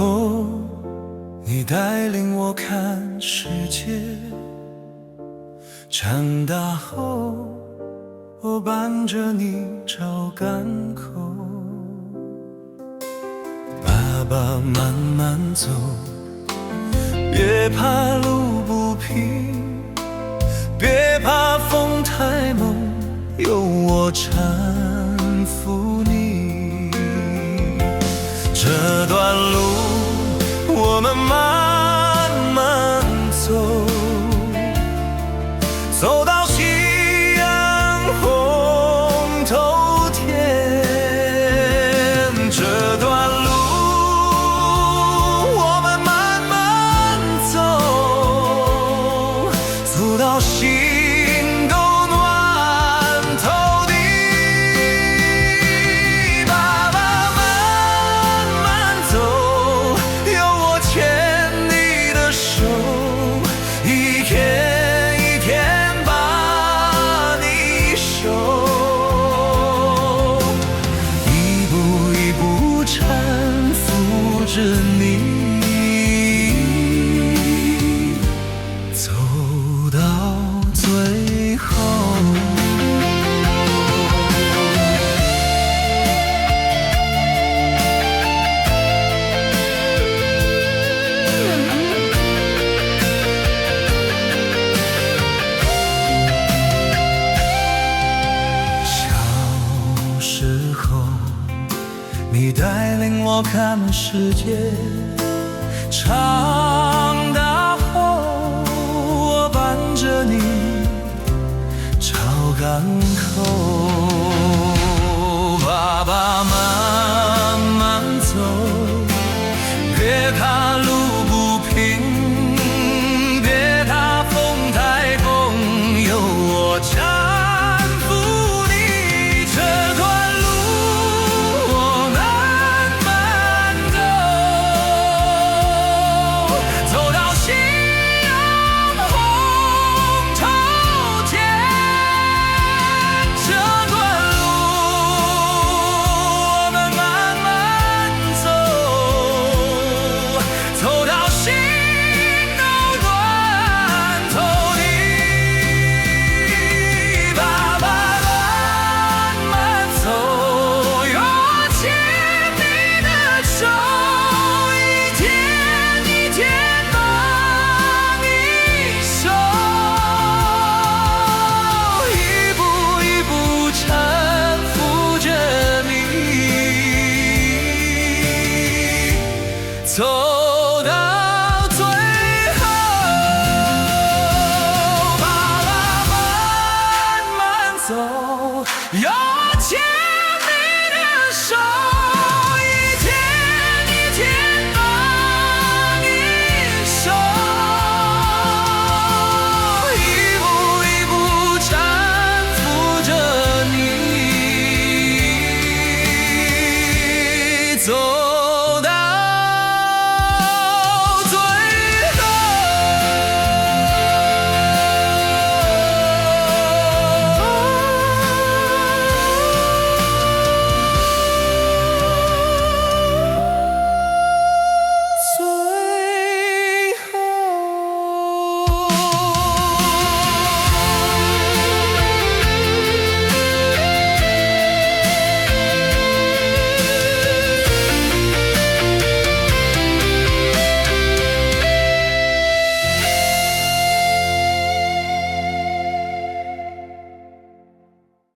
后，你带领我看世界，长大后，我伴着你找港口。爸爸慢慢走，别怕路不平，别怕风太猛，有我搀扶你。这段路我们慢慢走，走到夕阳红透天。这段路我们慢慢走，走到心都暖透底。爸爸慢慢走，有我牵你的手，一天一天把你守，一步一步搀扶着你，走到最后。小时候，你带领我看世界，长大后，我伴着你找港口。爸爸慢慢走，别怕路不平，别怕风太猛，有我搀扶你。这段路我慢慢走，走到夕阳红透天。这段路我们慢慢走，走到心都暖透底。爸爸慢慢走，有我牵你的手，一天一天把你守，一步一步搀扶着你，走